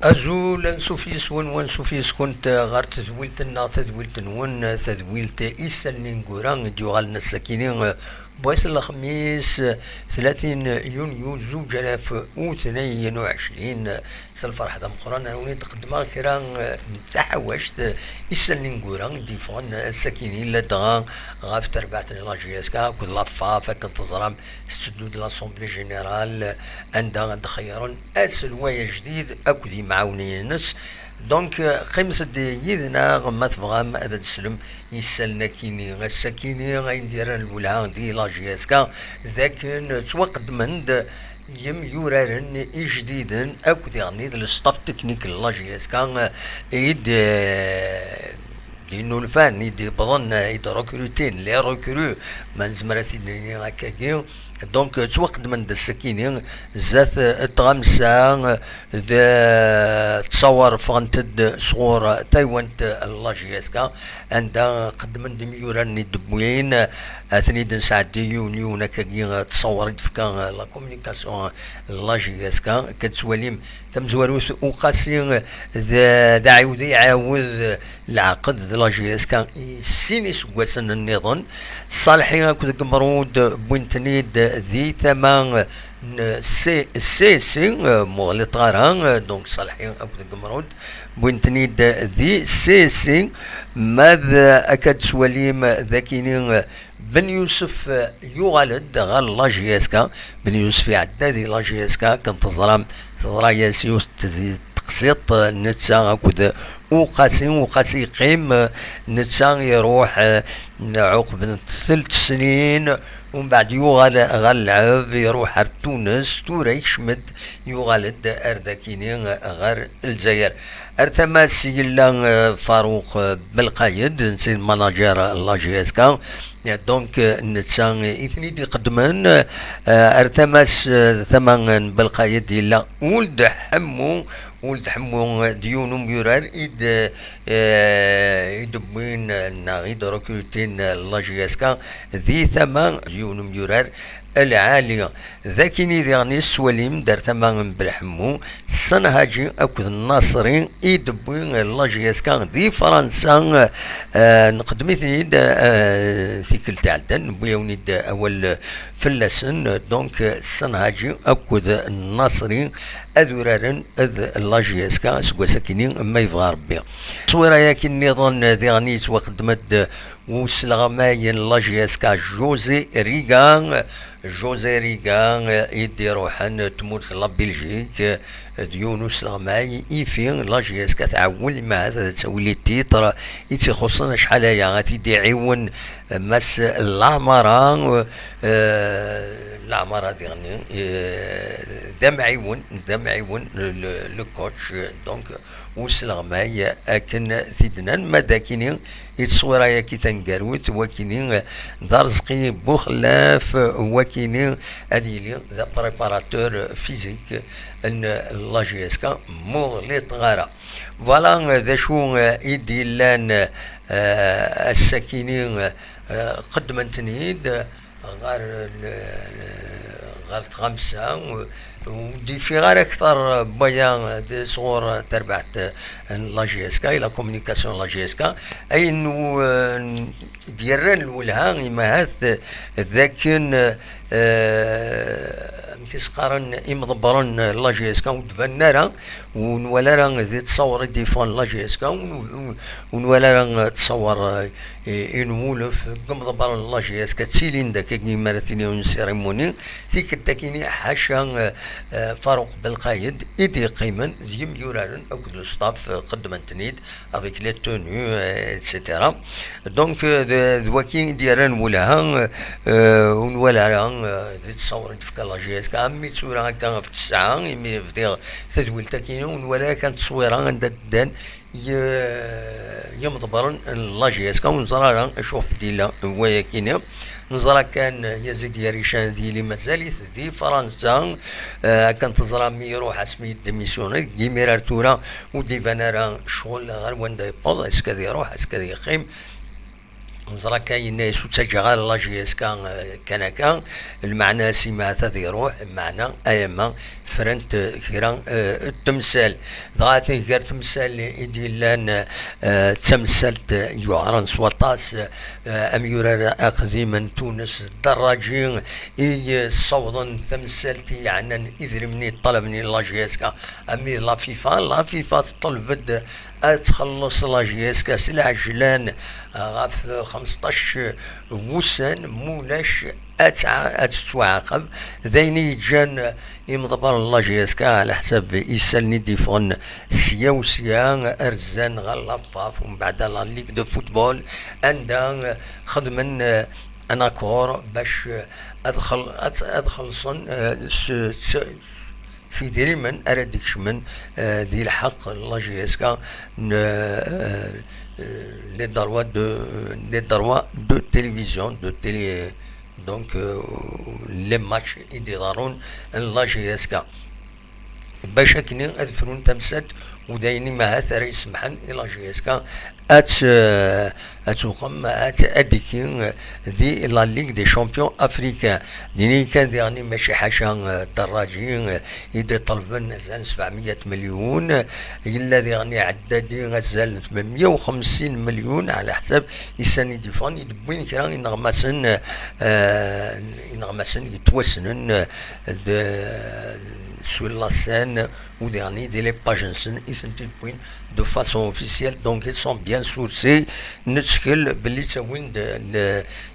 أزول نسوفيس ونسوفيس كنت غار تذويلتنا تذويلت نون تذويلت إيسال نينغوران ديوغال السكينين بويس الخميس 30 يونيو 2022 سالفرح دا مقرانا وني تقدما كرا تحوشت إيسال نينغوران ديفون السكينين لدغا غاف تربعت لاجياسكا كل لافا فكن تزرام ستدود لاسومبلي جينيرال عندها خيرون أسلوايا جديد أكو دي معاونين الناس دونك قيمة يدنا غما تبغى هذا تسلم يسالنا كيني غساكيني غيندير الولها دي لاجياسكا ذاك توقد من يم يورارن جديدا اكو دي غنيد الستاف تكنيك لاجياسكا يد لانه الفان يدي بظن يد ركروتين لي ركرو من زمرات الدنيا هكاكي دونك توقد من السكينين زات تغمسا تصور فانتد صغور تايوانت اللاجياسكا عندها قد من دميوران دبوين اثني دن ساعة يونيو نكاكي تصورت فكا لا كومونيكاسيون لاجياسكا كتسواليم تمزواروث وقاسي ذا عاود يعاود العقد لاجياسكا سيني سواسن النظام صالحين كذا مرود بوينتنيد ذي ثمان سي مغلط غاران دونك صالحين كذا مرود بوينتنيد ذي سي ماذا أكد سواليم ذاكينين بن يوسف يغالد غال لاجياسكا بن يوسف عدادي لاجياسكا كنت تزرام ياسيوس تقسيط نتسا كذا وقاسي قيم نتسا يروح عقب 3 سنين ومن بعد غالعب يروح تونس تورا يشمد يغالد ارداكيني غير الجزائر ارتماس يلا فاروق بالقايد نسيد ماناجير لاجياسكا دونك نتسا اثني دي قدمان ارتماس ثمن بالقايد يلا ولد حمو ديونو ميورار يدبين ناغيد ركوتين لاجياسكا ذي ثمان ديونو ميورار العالية ذاكيني ذيغني سواليم دار ثمان بالحمو السنهاجي أكد الناصرين يدبين لاجياسكا ذي فرنسا نقدمي ثيكل تعدن بيوني أول فلسن دونك السنهاجي أكد الناصرين أذورارن أذ لاجياسكا سوا ساكنين ما يبغى ربي صويرة ياكن نظام ذيغنيس وخدمت وسلغماين لاجياسكا جوزي ريغان يدي روحان تموت لا بلجيك ديونو سلغماي يفين لاجياسكا تعول مع هذا تسوي تيتر يتخصنا شحال هي غادي يعاون مس العمران العمرة ديالني دمعيون لو كوتش دونك وسلغماي اكن ثيدنان مداكينين يتصور يا كي تنقروت وكينين دارزقي بوخلاف وكينين اديلي ذا بريباراتور فيزيك ان لاجياسكا مغلط غارة فوالا ذا شو يدي لان الساكنين قدمت نيد غير 5 ودي في غير اكثر بيان دي صغور تربعت لاجياسكا الى كومونيكاسيون لاجياسكا اي انه ديران الولها ما هاث ذاكن كيسقارن يمضبرن لاجياسكا ودفنارا ونولا ذي تصور ديفون لاجياسكا ونولا تصور ينولف قمضبرن لاجياسكا تسيلين داك كيما راتيني سيريموني ثيك التاكيني حاشا فاروق بالقايد يدي قيمن يم يورارن او كل ستاف قدمت نيد افيك لي تونو اتسيتيرا دونك ذواكين ديالان ولها ونولا ذي تصور ديفكا لاجياسكا امي تصويرها هكا في الساعه يمي في تدويل تاكينون ولا كانت تصويرها عند الدان يمضبرن لاجياسكا ونزرا نشوف ديلا ويا كينا نزرا كان يزيد يريشان ديالي مازال دي فرنسا كان تزرا ميروح اسمي ديميسيون ديميرار تورا ودي فانارا شغل غير وين دا يبوض اسكا يروح اسكا يقيم نزرا كاين يسو تجغال لا جي اس كان كان كان المعنى سيما تذي يروح معنى ايما فرنت كيران التمثال ضغاتي غير تمثال يدي لان تمثلت يعرن سوطاس اميور اخذي من تونس الدراجين اي صودا تمثلتي يعني اذا مني طلبني لا جي اس كا امي لا فيفا طلبت تخلص لا جي اس كا سلعجلان غاف 15 وسن مولاش اتعاقب ذيني جان يمضبر الله جيسكا على حساب يسالني ديفون سيا وسيا ارزان غلفاف ومن بعد لا ليغ دو فوتبول عندها خدمن انا كور باش ادخل صن في ديري من اردكش من دي الحق الله جيسكا les droits de télévision, de télé, donc les matchs يديرون لا جي اس كا باش كني اذفرون تمسات ودايني ما اثر يسمحن الى جي اس كا اتوقم اديكين دي لا ليغ دي شامبيون افريكان ديني كان ديرني ماشي حاجه دراجين يدي طلبن غزال 700 مليون الا ديرني عدادي غزال 850 مليون على حساب يساني ديفون يدبوين كرا ينغمسن يتوسنن sur la scène ou dernier des les pages de façon officielle, donc ils sont bien sourcés نتشكل باللي تاوين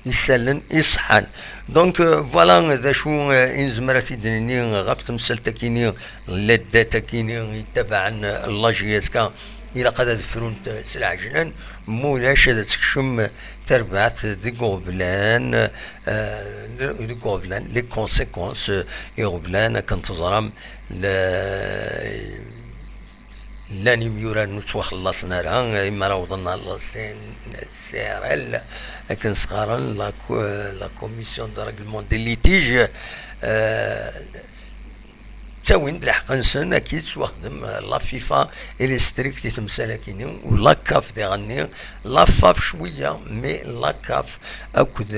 يسالن يصحان دونك فوالا ذا شو انزمرات دنيني غاف تمثال تاكيني لدا تاكيني يتبع لا جي اس كا الى قد فرون سلع جنان مولاش هذا تكشم تربعت دي غوبلان لي كونسيكونس يغوبلان كنتظرم لاني ميورا نتوخلصنا راه اما راه وضنا سي ار ال كنسقارن لا كوميسيون دو ريغلمون دي ليتيج تاوين الحق نسن اكيد تخدم لا فيفا الي ستريكت تمثال كيني ولا كاف ديغني لا فاف شويه مي لا كاف اكد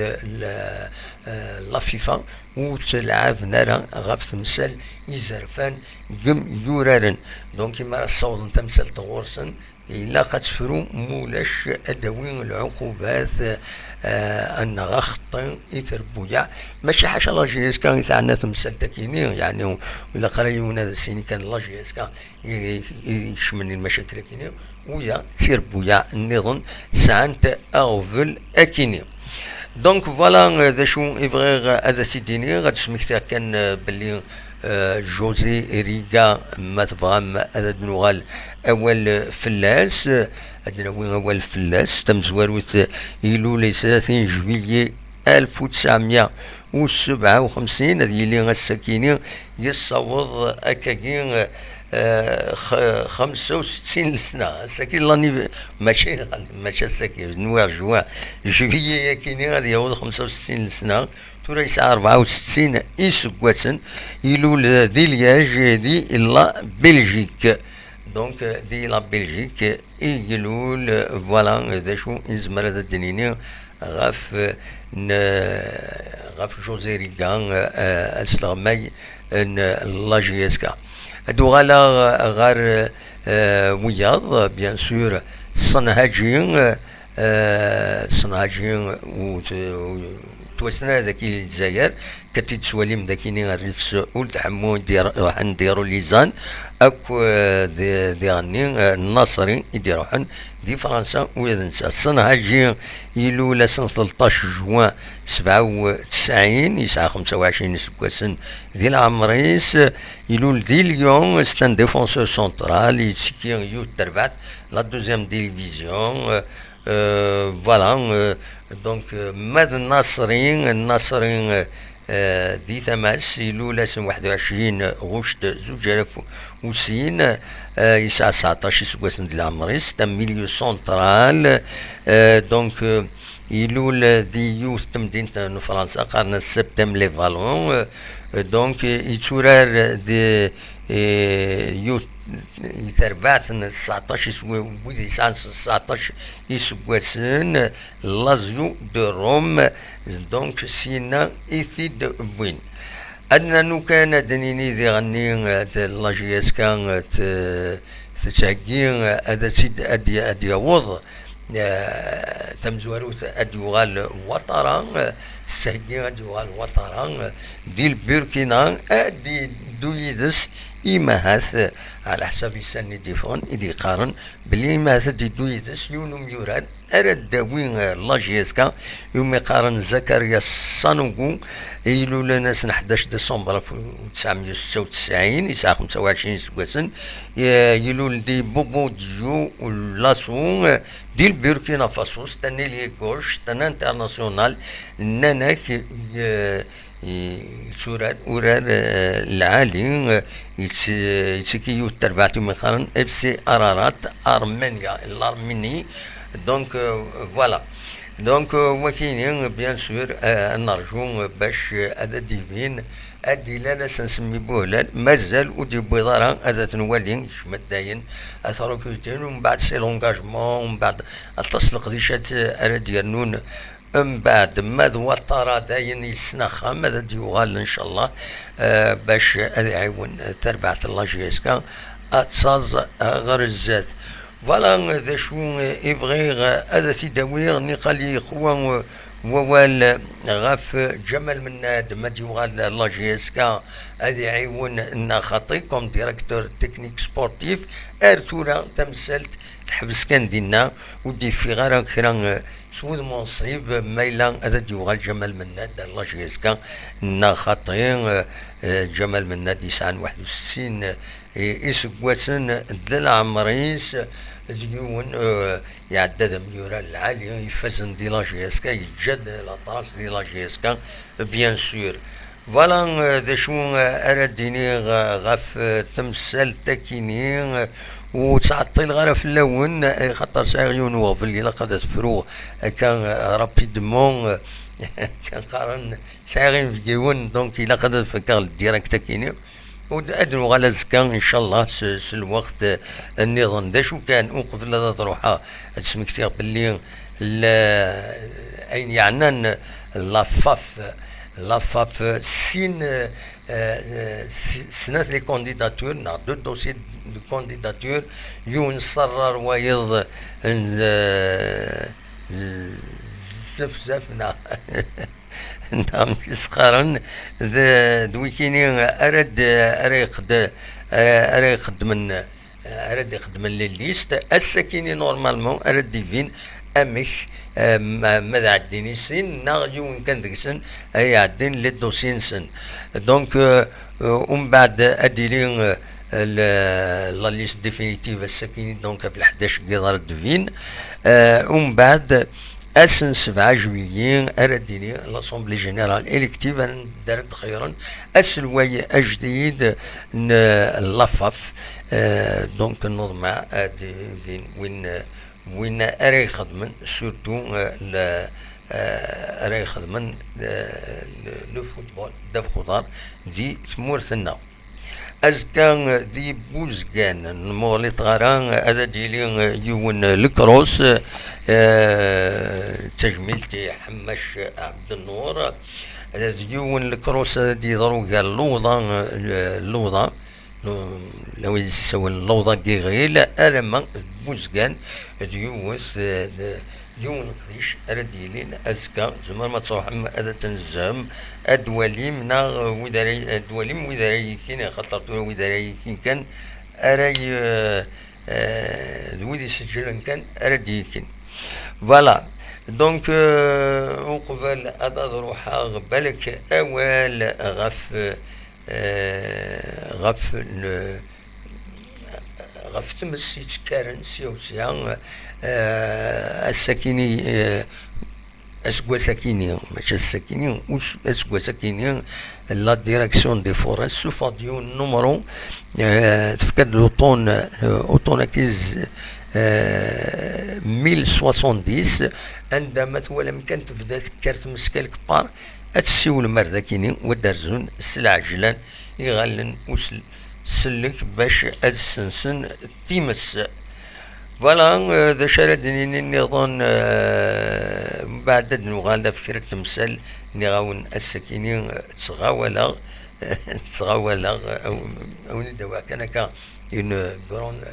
لا فيفا وتلعب نارا غاف تمثال يزرفان قم يورارن دونك كيما راه الصوت تمثال تغورسن الا قتفرو مولاش ادوين العقوبات ان غخطين يتربويا ماشي حاجه لا جي اس كان تاعنا تمثال تاكيني يعني ولا قرايون هذا السيني كان لا جي اس كان يشمل المشاكل كيني ويا تصير بويا النظام سانت اغفل اكيني دونك فوالا ذا شو يبغي هذا سيديني غتسميك كان باللي جوزي ريغا ما تفهم هذا دنوغال اول فلاس عندنا وين اول فلاس تم زواروت يلولي 30 جويلية 1957 هذه اللي غساكيني يصوض اكاكين 65 سنة ساكين لاني ماشي ساكين نوار جوا جويلية كيني غادي يعوض 65 سنة تورا يسعى 64 إسكواتن يلول دي لياج دي إلا بلجيك دونك دي لا بلجيك يلول فوالا ذا شو إزمرا ذا الدنيني غاف جوزي ريغان أسلغمي لا جي اس كا هادو غالا غار وياض بيان سور صنهاجين توسنا ذاكي الجزائر كتي تسواليم ذاكيني غريف ولد حمو راح نديرو ليزان اكو ديغني الناصري يديروحن دي فرنسا ويدنسا الصنهاجي يلولا سنة 13 جوان 97 يسعى 25 سكواسن دي العمريس يلول دي اليوم ستان ديفونسور سونترال يتسكي يو تربعت لا دوزيام ديفيزيون فوالا دونك ماد الناصرين دي ثماس يلولا سن 21 غشت 2002 يسعى 19 سكواسن ديال العمريس تم ميليو سونترال دونك يلول دي يوث تمدينة فرنسا قرن سبتم لي فالون دونك يتورار دي يوث يتربعت 19 ويدي يسعى 19 يسواسن لازيو دو روم دونك سينا إيثي دو بوين أدنى نو كان دنيني ذي غني لاجياس كان تتاقين أدا سيد أدي وض تمزوروت أديوغال وطران سهجين أديوغال وطران دي البركينا أدي دويدس إيماهاث على حساب السن ديفون إدي قارن بلي إيماهاث دي دويدس يونم يوران أرد داوين لاجيسكا يوم يقارن زكريا الصانوغو إيلو لنا سنة 11 ديسمبر 1996 يسعى 25 سكواسن يلو دي بوبو ديو لاسون دي البوركينا فاسو ستاني لي غوش ستانا انترناسيونال ناناك سورات ورار العالي يتسكيو التربعتي مخارن اف سي ارارات ارمينيا الارميني دونك فوالا دونك وكاينين بيان سور نرجو باش هذا ديفين ادي لا سنسمي بولاد مازال ودي بيضارا هذا تنولي شمت داين اثروكوتين ومن بعد سي لونجاجمون ومن بعد التصلق ديشات ديالنون من بعد ماذ وطرا داين يسنخا ماذا ديوغال ان شاء الله باش يعاون تربعة لاجيسكا اتصاز غير الزات فوالا ذا شو يبغي هذا تداوير نقالي قوى ووال غاف جمال مناد ما ديوغال لاجيسكا هذا يعاون ان خاطي كوم ديريكتور تكنيك سبورتيف ارتورا تمثلت تحبس كان دينا ودي في غير كرا سود منصيب ميلا هذا ديوغال جمال مناد لاجيسكا ان خاطي جمال مناد يسعى 61 إسقواسن دل عمريس ديون يعدد ميورا العالي يفزن دي لاجيسكا يتجد الأطراس دي لاجيسكا بيان سور فوالا ذا شو أرديني غاف تمثال تاكيني وتعطيل غير في اللون خاطر ساغيون وفي الليلة قد تفرو كان رابيدمون كان قارن ساغين في جيون دونك إلا قد تفكر الديراكت تاكيني وأدنو على زكا إن شاء الله الوقت النظام دا شو كان وقبل لا تروحها تسمكتير باللي أين يعنان لافاف سين سنة لي كونديداتور نا دو دوسي دو كونديداتور يون صرر ويض زفزفنا نعم سقارن دويكيني أرد أرد يخدم الليست السكيني نورمالمون أرد ديفين أمش ماذا عديني سن ناغيو كان ذيك سن أي عدين للدوسين سن دونك ومن بعد أديلين لا ليست ديفينيتيف السكيني دونك في 11 قدر ديفين ومن بعد أسن 7 جويلية أرديني لاسومبلي جينيرال إلكتيف دارت خيرا أسلوي أجديد لافاف دونك النظمة وين أري خدمن سورتو أري خدمن لو فوتبول داف خضار دي ثمورثنا أزكان دي بوزكان مغلي طغران هذا ديلي يون الكروس تجميلتي حماش عبد النور هذا يون الكروس دي ضروقا اللوضة لو يسوي اللوضة كيغيل ألما بوزكان ديوث يون قديش أرديلين أزكا زمان ما تصوح هذا تنزم أدواليم نا وداري أدواليم وداري كين خطرتو وداري كان أراي ودي سجلن كان أردي كين فوالا دونك وقبل هذا روحها بالك أول غف تمس يتكارن سيوسيا السكيني اسكوا سكيني ماشي السكيني اسكوا سكيني لا ديريكسيون دي فوريس سو فاديو نومرو تفكر لوطون اوتوناكيز 1070 عندما تولى كان تبدا كارت مسكال كبار هتسيول مرذاكيني ودرزون السلع عجلان يغلن وسل سلك باش أدسنسن تيمس. فوالا ذا شردني نظن بعد نغال فكرة تمثال نغاون السكينين تغاولا تغاولا أو ندوا كانك une grande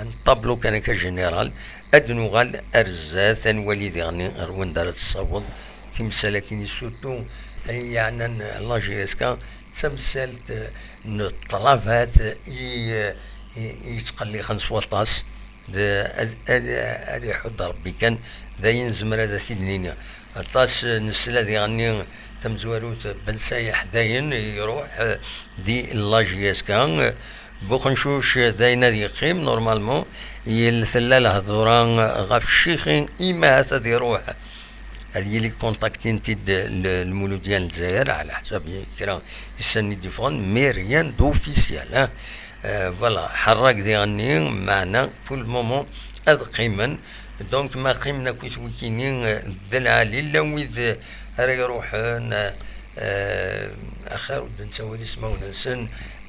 un tableau كانك جنرال أدنغال أرزاثا وليدغني أروان دارت الصوت تمثال كيني سوتو يعني الله جيسكا تمثالت الطلافات يتقلي خمس وطاس هذا يحط ربي كان ذا ينزمر هذا سيدنينا الطاس نسلا ذي غني تمزواروت بن سايح داين يروح دي لاجياس كان بوخنشوش داينا ذي قيم نورمالمون يلثلا هذوران غاف الشيخين إما هذا يروح هذه اللي كونتاكتين تيد المولود ديال الجزائر على حسب كرا يسني ديفون مي ريان دوفيسيال فوالا حراك ذي غني معنا كل مومون هذا قيما دونك ما قيمنا كويت ويكينين العالي لا ويد راه يروحون اخر ود نساو اسمه نسن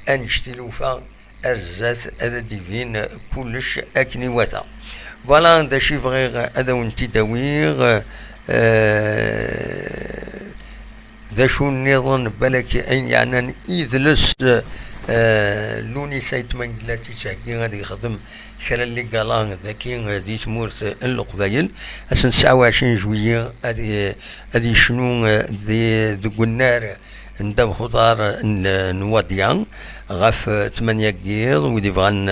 انشتلوفا ارزات هذا ديفين كلش اكني وثا فوالا دا شي فغيغ هذا ونتي داويغ ذا شو النظام بالك أين يعني إذلس لوني سايت منجلاتي تشاكين غادي يخدم كرا اللي قالان ذاكين دي تمورت القبايل أسن 29 جوية هادي شنو دي قنار نداب خضار نواديان غاف 8 كيل ودي فغان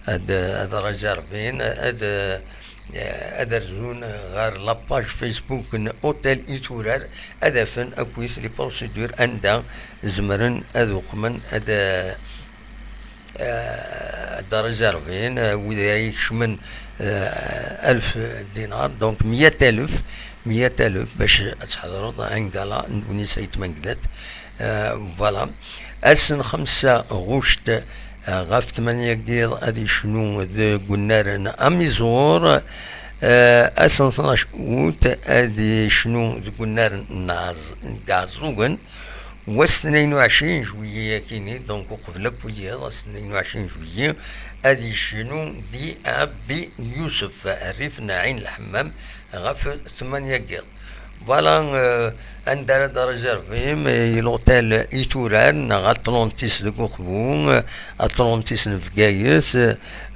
هذا ريزيرفين هذا رزون غير لاباج فيسبوك اوتيل ايتورار هذا فن اكويس لي بروسيدور اندا زمرن اذوقمن هذا ريزيرفين وذا يكشمن 1000 دينار دونك 100,000 باش تحضروا انقالا ونسيت منقلت فوالا اسن 5 غشت غاف 8 كيل هادي شنو قلنا لنا اميزور اسن 12 اوت هادي شنو قلنا لنا كازوغن و 22 جوية كيني دونك قبلك ويا 22 جوية هادي شنو دي ابي يوسف ريفنا عين الحمام غاف 8 كيل فوالا عندنا دا ريزيرفيم لوطيل ايتوران اتلانتيس دو كوخبون اتلانتيس نفقايث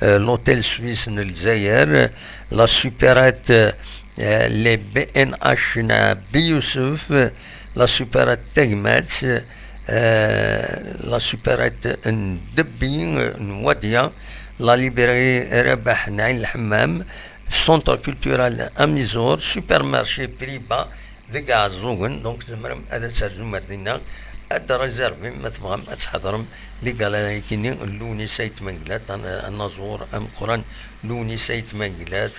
لوطيل سويس الجزائر لا سوبرات لي بي ان اش نا بيوسف لا سوبرات تاجمات لا سوبرات ندبي نواديا لا ليبراري رباح نعين الحمام سونتر كولتورال اميزور سوبر مارشي بريبا ذيك عزوغن دونك زمرم هذا سرزو مردينا هذا ريزيرفي ما تبغى تحضرم لي قال كيني لوني سيت منقلات النازور ام قران لوني سيت منقلات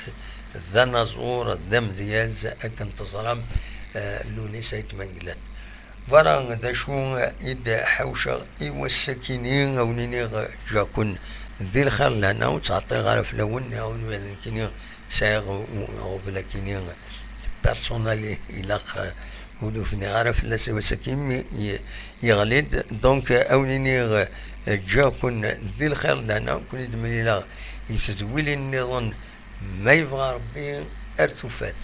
ذا نازور ذا مزياز اكن تصرم لوني سيت منقلات فوالا دا شو يد حوشة ايوا السكينين او نيني جاكون ذي الخير لنا وتعطي غارف لون او كيني سايغ او بلا كيني بيرسونالي إلاق ودوفني عارف لا سوى سكيم يغلد دونك أوليني جاكن ذي الخير لنا كل دملي لا يتدولي النظام ما يبغى ربي ارتفاث